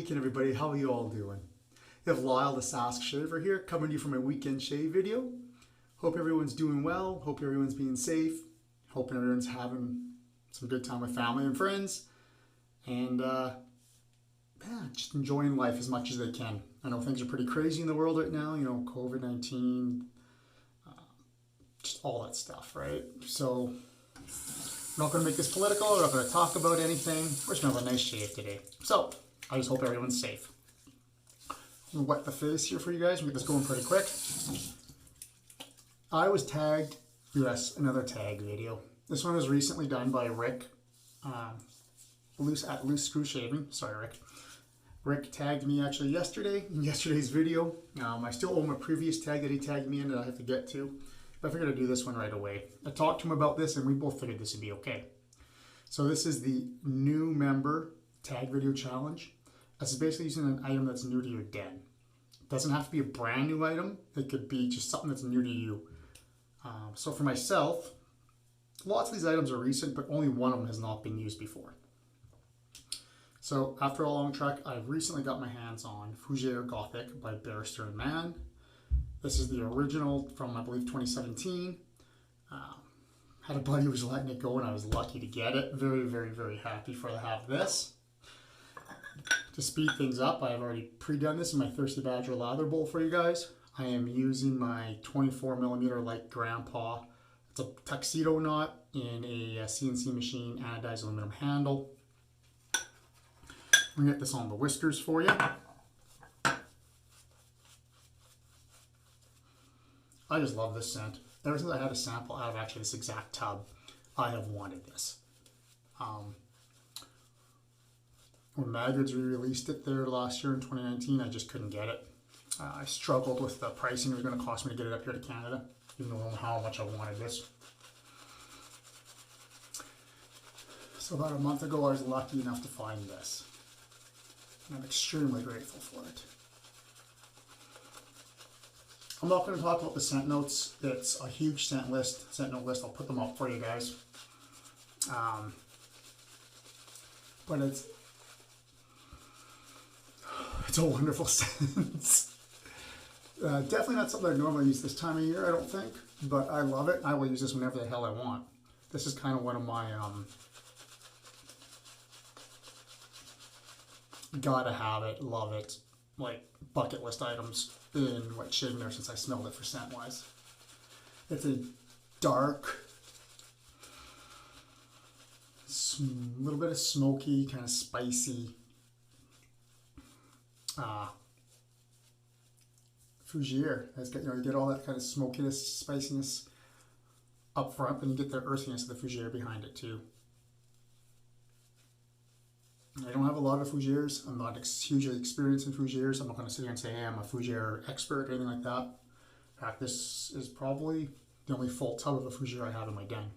weekend, everybody. How are you all doing? You have Lyle the Sask Shaver here, coming to you from my weekend shave video. Hope everyone's doing well. Hope everyone's being safe. Hoping everyone's having some good time with family and friends. And just enjoying life as much as they can. I know things are pretty crazy in the world right now. You know, COVID-19, just all that stuff, right? So, I'm not going to make this political. We're not going to talk about anything. We're just going to have a nice shave today. So, I just hope everyone's safe. I'm going to wet the face here for you guys. We'll get this going pretty quick. I was tagged, yes, another tag video. This one was recently done by Rick, Loose Screw Shaving. Sorry, Rick. Rick tagged me actually yesterday, in yesterday's video. I still owe him a previous tag that he tagged me in that I have to get to. But I figured I'd do this one right away. I talked to him about this and we both figured this would be okay. So this is the new member tag video challenge. This is basically using an item that's new to your den. It doesn't have to be a brand new item. It could be just something that's new to you. So for myself, lots of these items are recent, but only one of them has not been used before. So after a long trek, I've recently got my hands on Fougère Gothic by Barrister and Man. This is the original from, I believe, 2017. Had a buddy who was letting it go and I was lucky to get it. Very, very, very happy to have this. To speed things up, I have already pre-done this in my Thirsty Badger lather bowl for you guys. I am using my 24mm light grandpa. It's a tuxedo knot in a CNC machine anodized aluminum handle. I'm going to get this on the whiskers for you. I just love this scent. Ever since I had a sample out of actually this exact tub, I have wanted this. When Maggots re-released it there last year in 2019, I just couldn't get it. I struggled with the pricing it was going to cost me to get it up here to Canada, even though I don't know how much I wanted this. So about a month ago, I was lucky enough to find this. And I'm extremely grateful for it. I'm not going to talk about the scent notes. It's a huge scent note list. I'll put them up for you guys. But it's a wonderful scent. Definitely not something I normally use this time of year, I don't think. But I love it. I will use this whenever the hell I want. This is kind of one of my gotta have it, love it, like bucket list items in wet shaving there since I smelled it for scent wise. It's a dark, little bit of smoky, kind of spicy Fougère. You get all that kind of smokiness, spiciness up front, then you get the earthiness of the Fougère behind it too. I don't have a lot of Fougères. I'm not hugely experienced in Fougères. I'm not going to sit here and say, hey, I'm a Fougère expert or anything like that. In fact, this is probably the only full tub of a Fougère I have in my den.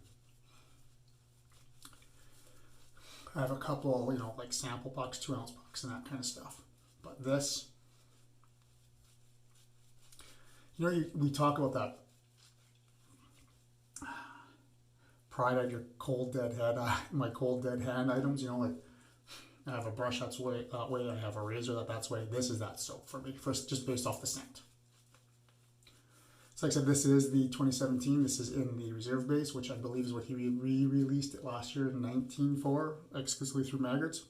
I have a couple, like sample pucks, 2-ounce pucks and that kind of stuff. But this, we talk about that pride of your cold dead head, my cold dead hand items, like I have a brush that's way that way, I have a razor that's way. This is that soap for me, just based off the scent. So like I said, this is the 2017. This is in the reserve base, which I believe is what he re-released it last year in 19 for, exclusively through Maggots.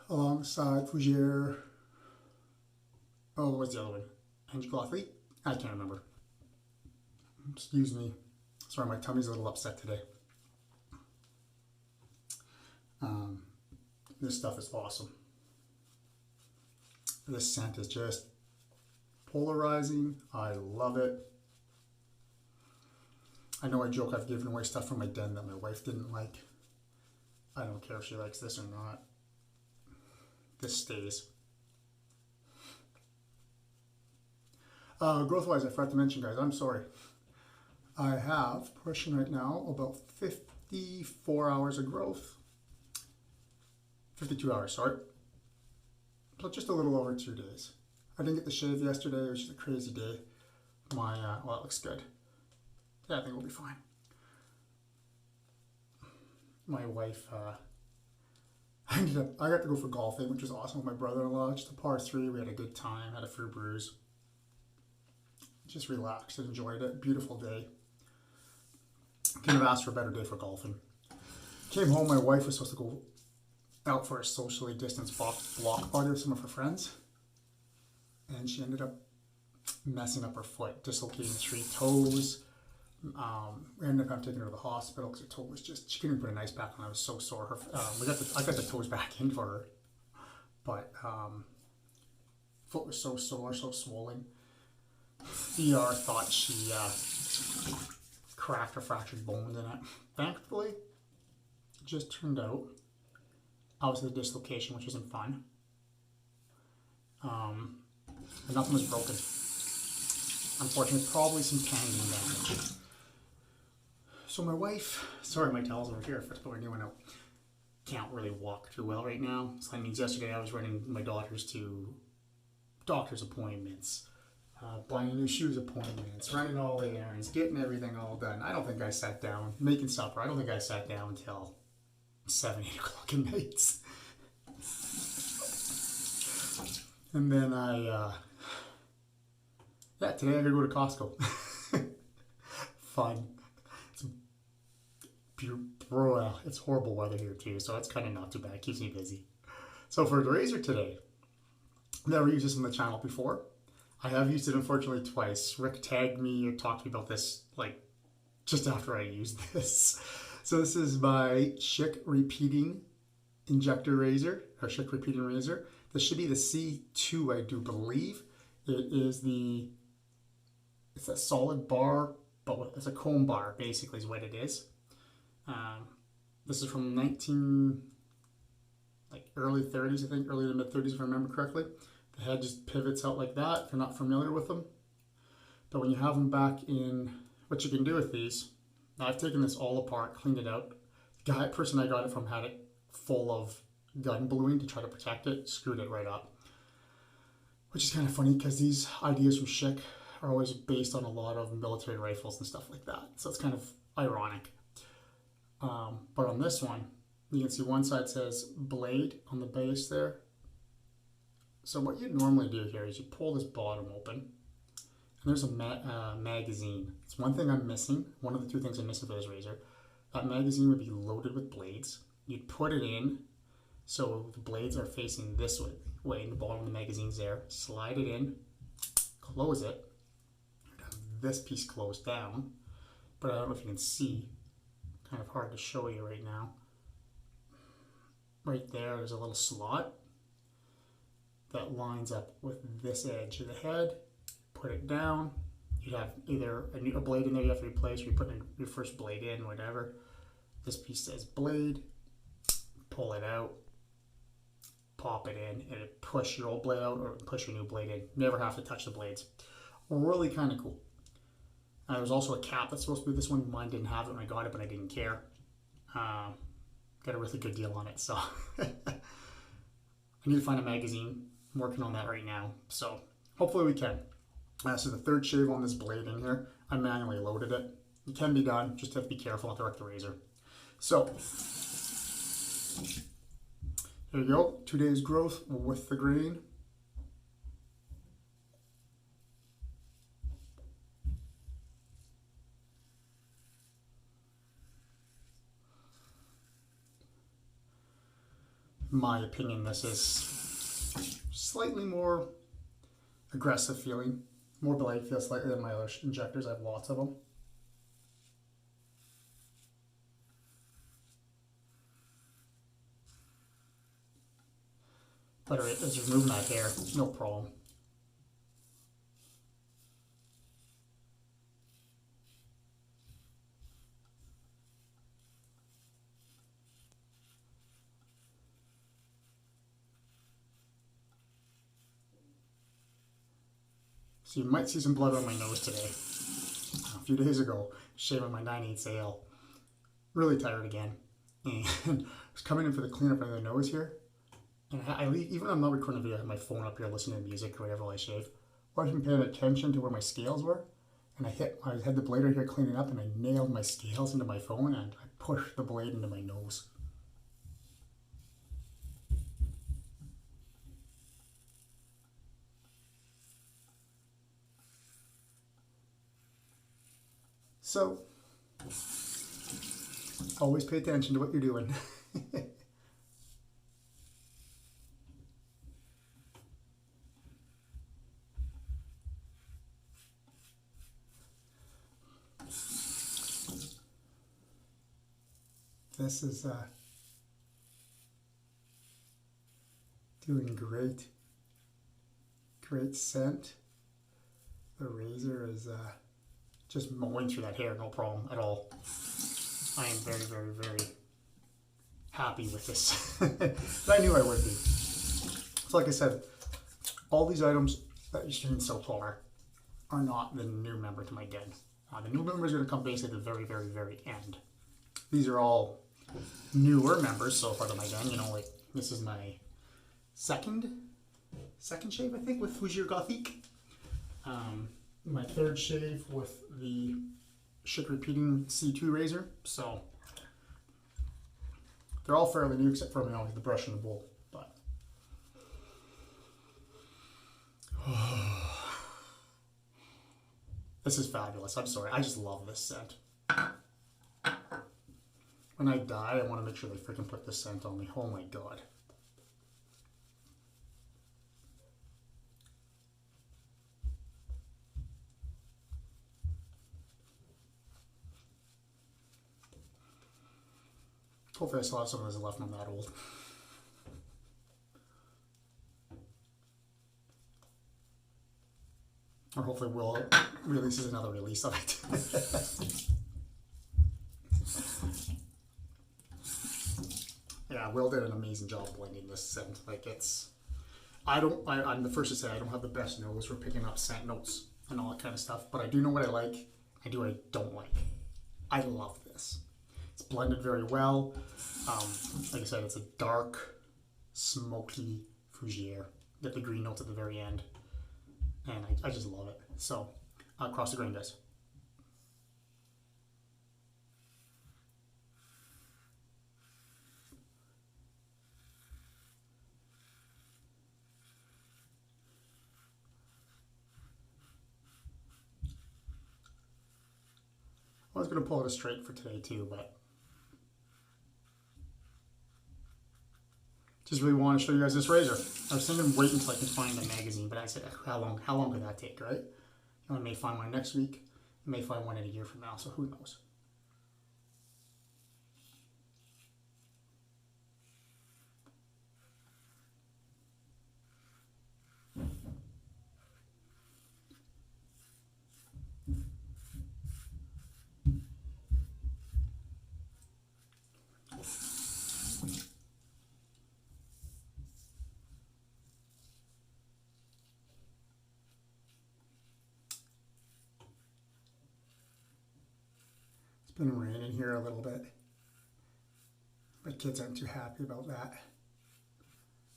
Alongside Fougère, what's the other one? Hoosier Gothic? I can't remember. Excuse me. Sorry, my tummy's a little upset today. This stuff is awesome. This scent is just polarizing. I love it. I know I joke I've given away stuff from my den that my wife didn't like. I don't care if she likes this or not. This stays. Growth-wise, I forgot to mention, guys, I'm sorry. I have, pushing right now, about 54 hours of growth. 52 hours, sorry. So just a little over 2 days. I didn't get the shave yesterday. It was just a crazy day. Well, it looks good. Yeah, I think we'll be fine. My wife I got to go for golfing, which was awesome with my brother-in-law. Just a par 3. We had a good time, had a few brews. Just relaxed and enjoyed it. Beautiful day. Couldn't have asked for a better day for golfing. Came home, my wife was supposed to go out for a socially distanced block party with some of her friends. And she ended up messing up her foot, dislocating 3 toes. We ended up taking her to the hospital because her toe was just, she couldn't even put an ice pack on. I was so sore. I got the toes back in for her. But foot was so sore, so swollen. ER thought she cracked or fractured bones in it. Thankfully, it just turned out obviously the dislocation, which isn't fun. But nothing was broken. Unfortunately, probably some tendon damage. So my wife, sorry my towel's over here, first of all, anyone out, can't really walk too well right now. So that means yesterday I was running my daughters to doctor's appointments, buying new shoes appointments, running all the errands, getting everything all done. I don't think I sat down, making supper, I don't think I sat down until 7, 8 o'clock at night. And then today I gotta go to Costco. Fun. It's horrible weather here too, so it's kind of not too bad. It keeps me busy. So for the razor today, never used this on the channel before. I have used it unfortunately twice. Rick tagged me or talked to me about this like just after I used this. So this is my Schick repeating injector razor, or Schick repeating razor. This should be the C2, I do believe. It's a solid bar, but it's a comb bar basically is what it is. This is from early 30s, I think, early to mid 30s if I remember correctly. The head just pivots out like that if you're not familiar with them. But when you have them back in, what you can do with these, I've taken this all apart, cleaned it out. The person I got it from had it full of gun bluing to try to protect it, screwed it right up. Which is kind of funny because these ideas from Schick are always based on a lot of military rifles and stuff like that. So it's kind of ironic. But on this one, you can see one side says blade on the base there. So what you normally do here is you pull this bottom open, and there's a magazine. It's one thing I'm missing, one of the 2 things I'm missing for this razor. That magazine would be loaded with blades. You'd put it in so the blades are facing this way, and the bottom of the magazine's there. Slide it in, close it. You'd have this piece closed down, but I don't know if you can see. Kind of hard to show you right now. Right there's a little slot that lines up with this edge of the head. Put it down. You have either a blade in there you have to replace, or you put your first blade in, whatever. This piece says blade. Pull it out. Pop it in, and it push your old blade out or push your new blade in. Never have to touch the blades. Really kind of cool. There's also a cap that's supposed to be this one. Mine didn't have it when I got it, but I didn't care. Got a really good deal on it, so I need to find a magazine. I'm working on that right now, so hopefully we can. So the 3rd shave on this blade in here, I manually loaded it. It can be done, just have to be careful not to wreck the razor. So here you go, 2 days growth with the grain. In my opinion, this is slightly more aggressive feeling. More blade feel slightly than my other injectors. I have lots of them. But it's removing that hair, no problem. So you might see some blood on my nose today. A few days ago, shaving my 9/8 AL. Really tired again. And I was coming in for the cleanup of the nose here. And I leave, even though I'm not recording a video, I have my phone up here listening to music or whatever while I shave. I wasn't paying attention to where my scales were. And I had the blade right here cleaning up, and I nailed my scales into my phone, and I pushed the blade into my nose. So, always pay attention to what you're doing. This is doing great. Great scent. The razor is just mowing through that hair, no problem at all. I am very, very, very happy with this. I knew I would be. So like I said, all these items that you've seen so far are not the new member to my den. The new member is going to come basically at the very, very, very end. These are all newer members so far to my den. You know, like this is my second shave, I think, with Fougère Gothique. My third shave with the Schick repeating C2 razor. So they're all fairly new except for the brush and the bowl. But this is fabulous. I'm sorry. I just love this scent. When I die, I want to make sure they freaking put this scent on me. Oh my god. Hopefully I still have some of this left when I'm that old. Or hopefully Will releases another release of it. Yeah, Will did an amazing job blending this scent. Like I'm the first to say I don't have the best nose for picking up scent notes and all that kind of stuff, but I do know what I like. I do what I don't like. I love this. It's blended very well. Like I said, it's a dark, smoky Fougère. Get the green notes at the very end. And I just love it. So, cross the grain, guys. I was going to pull it a straight for today too, but just really want to show you guys this razor. I was thinking wait until I can find the magazine, but I said, how long could that take, right? You know, I may find one next week. I may find one in a year from now, so who knows? Been raining here a little bit. My kids aren't too happy about that.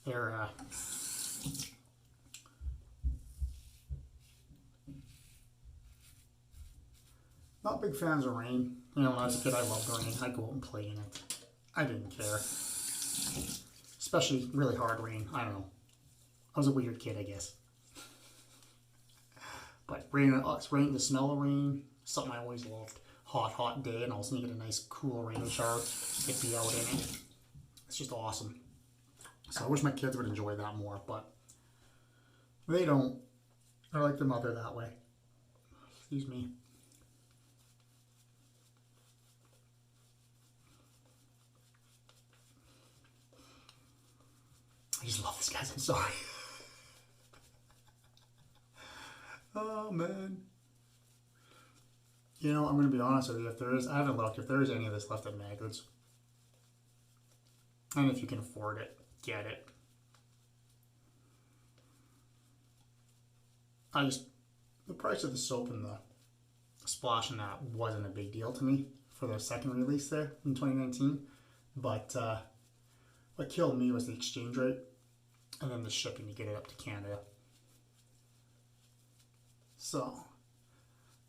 They're not big fans of rain. You know, when I was a kid, I loved rain. I'd go out and play in it. I didn't care. Especially really hard rain. I don't know. I was a weird kid, I guess. But rain, the smell of rain, something I always loved. Hot day, and all of a sudden you get a nice cool rain shower, get be out in it. It's just awesome. So I wish my kids would enjoy that more, but they don't. They're like their mother that way. Excuse me. I just love this, guys. I'm sorry. Oh man. You know, I'm going to be honest with you, I haven't looked, if there is any of this left at Maggoods, and if you can afford it, get it. The price of the soap and the splash and that wasn't a big deal to me for their second release there in 2019, but what killed me was the exchange rate, and then the shipping to get it up to Canada. So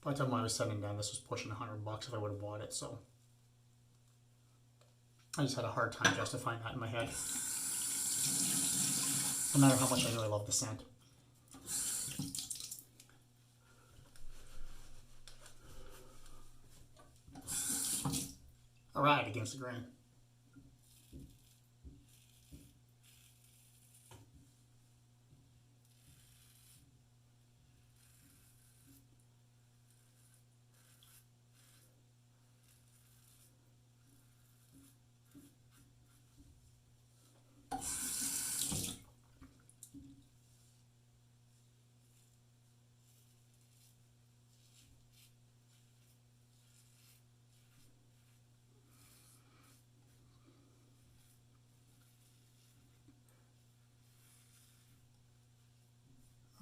by the time I was sending down, this was pushing $100 if I would have bought it, so I just had a hard time justifying that in my head. No matter how much I really love the scent. right against the grain.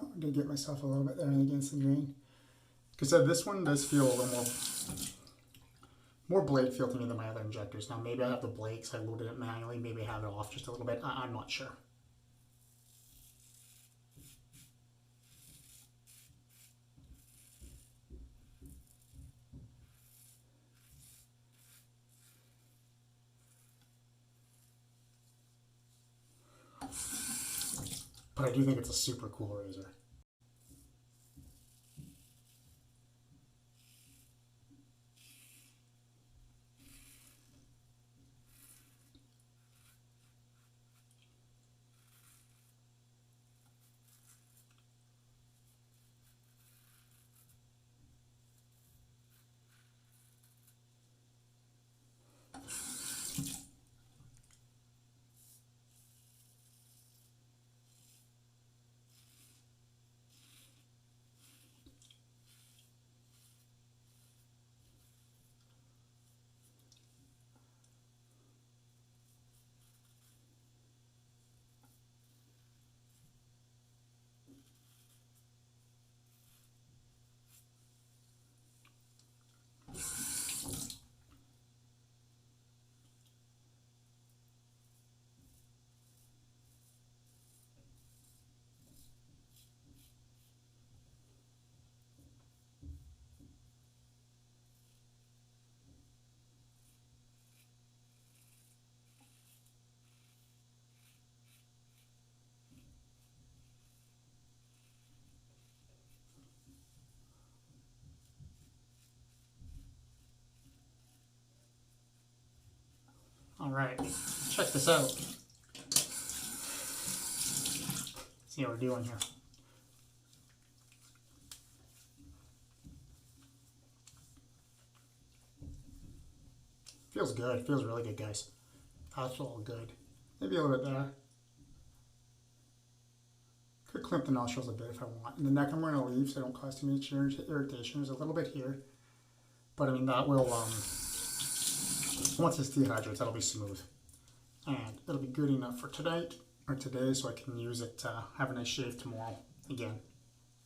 I'm going to get myself a little bit there against the grain. Because this one does feel a little more blade feel to me than my other injectors. Now maybe I have the blade because I loaded it manually. Maybe I have it off just a little bit. I'm not sure. But I do think it's a super cool razor. All right, check this out. See what we're doing here. Feels good. Feels really good, guys. That's all good. Maybe a little bit there. Could clamp the nostrils a bit if I want. And the neck I'm going to leave so I don't cause too much irritation. There's a little bit here. But I mean, that will, once it's dehydrates, that'll be smooth. And it'll be good enough for tonight or today so I can use it to have a nice shave tomorrow again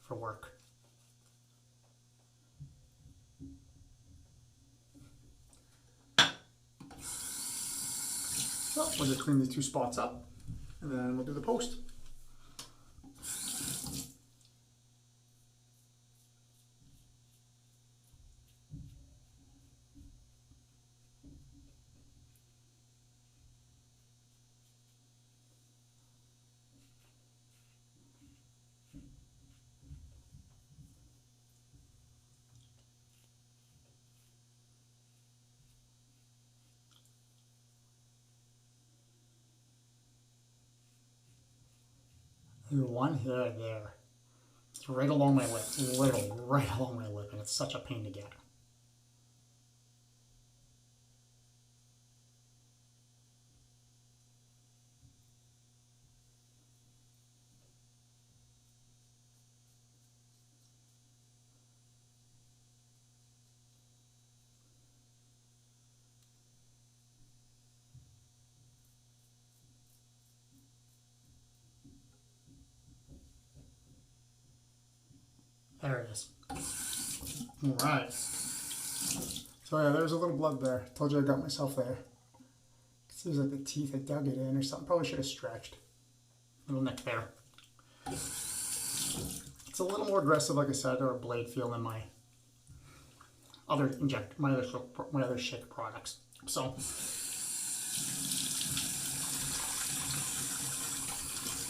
for work. So we'll just clean these two spots up and then we'll do the post. One hair there. It's right along my lip. It's literally right along my lip, and it's such a pain to get. There it is. Alright. So yeah, there's a little blood there. Told you I got myself there. Seems like the teeth, I dug it in or something. Probably should have stretched. Little neck there. It's a little more aggressive, like I said, or a blade feel than my other my other Schick products. So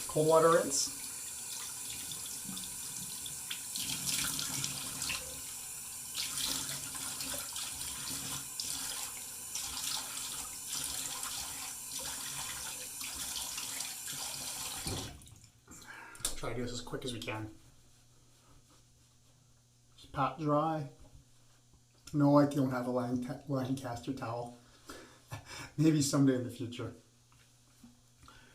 cold water rinse. do this as quick as we can. Just pat dry. No, I don't have a Lancaster towel. Maybe someday in the future.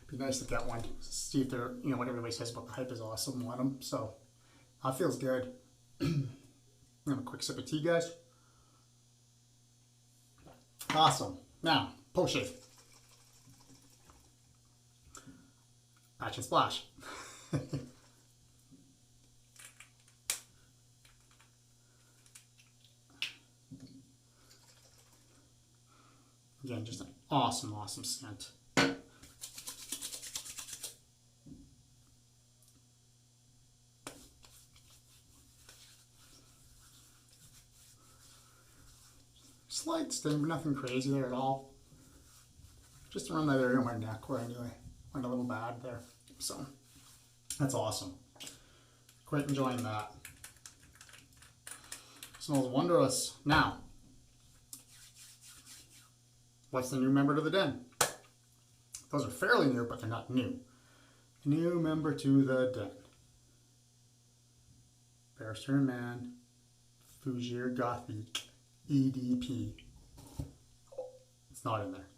Be nice to get one. See if they're, you know, what everybody says about the hype is awesome. Want them. So that feels good. Have a quick sip of tea, guys. Awesome. Now, post shave. Action splash. Again, just an awesome, awesome scent. Slight sting, but nothing crazy there at all. Just around that area of my neck where I knew I went a little bad there. So, that's awesome. Quite enjoying that. Smells wondrous. Now, what's the new member to the den? Those are fairly new, but they're not new. New member to the den. Barrister and Man, Fougère Gothic, EDP. It's not in there.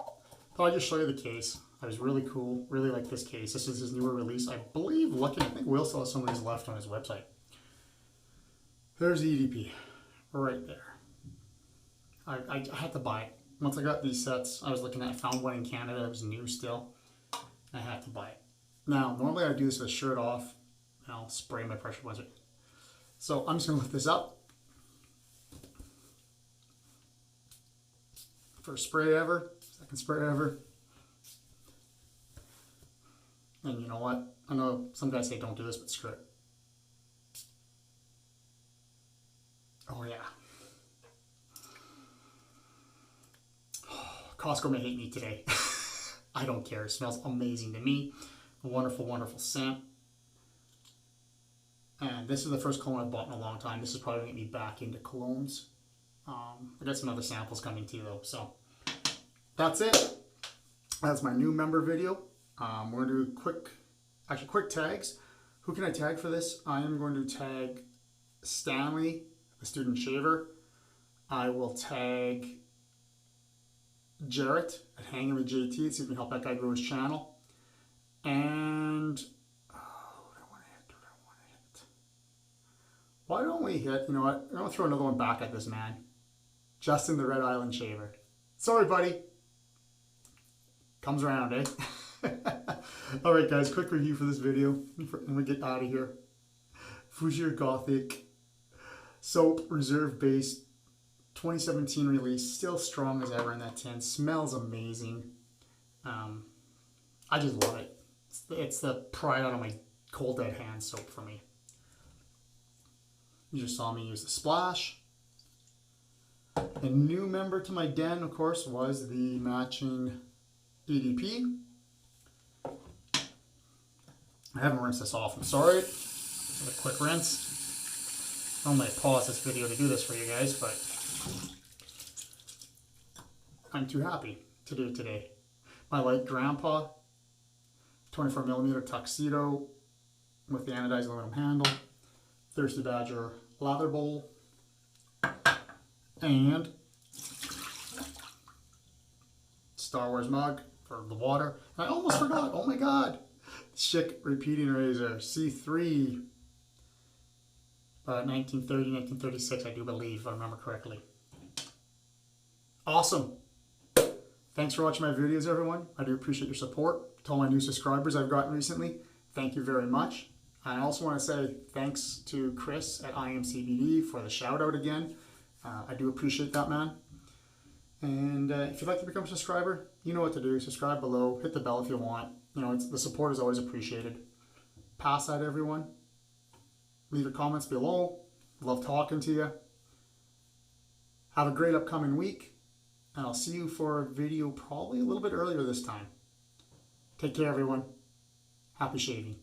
Thought I'd just show you the case. It was really cool. Really like this case. This is his newer release. I believe, I think Will still has some of these left on his website. There's the EDP. Right there. I had to buy it. Once I got these sets, I was looking at, I found one in Canada. It was new still. I had to buy it. Now, normally I do this with a shirt off, and I'll spray my pressure washer. So I'm just going to lift this up. First spray ever, second spray ever. And you know what? I know some guys say don't do this, but screw it. Oh yeah. Costco may hate me today. I don't care. It smells amazing to me. A wonderful, wonderful scent. And this is the first cologne I've bought in a long time. This is probably going to get me back into colognes. I got some other samples coming too though. So that's it. That's my new member video. We're going to do quick tags. Who can I tag for this? I am going to tag Stanley, the student shaver. I will tag Jarrett at Hanging with JT, see if we can help that guy grow his channel. And why don't we hit, you know what, I'm going to throw another one back at this man. Justin the Red Island Shaver. Sorry, buddy. Comes around, eh? Alright guys, quick review for this video, and we get out of here. Fougère Gothic soap, reserve base, 2017 release, still strong as ever in that tin. Smells amazing. I just love it. It's the pride out of my cold dead hand soap for me. You just saw me use the splash. A new member to my den, of course, was the matching EDP. I haven't rinsed this off, I'm sorry. Just a quick rinse. Normally I pause this video to do this for you guys, but I'm too happy to do it today. My light grandpa 24mm Tuxedo with the anodized aluminum handle, Thirsty Badger lather bowl, and Star Wars mug for the water. And I almost forgot, oh my god, Schick repeating razor, C3, 1930, 1936, I do believe, if I remember correctly. Awesome. Thanks for watching my videos, everyone. I do appreciate your support. To all my new subscribers I've gotten recently, thank you very much. I also want to say thanks to Chris at IMCBD for the shout out again. I do appreciate that, man. And if you'd like to become a subscriber, you know what to do. Subscribe below, hit the bell if you want. You know, the support is always appreciated. Pass that, everyone. Leave your comments below. Love talking to you. Have a great upcoming week. And I'll see you for a video probably a little bit earlier this time. Take care, everyone. Happy shaving.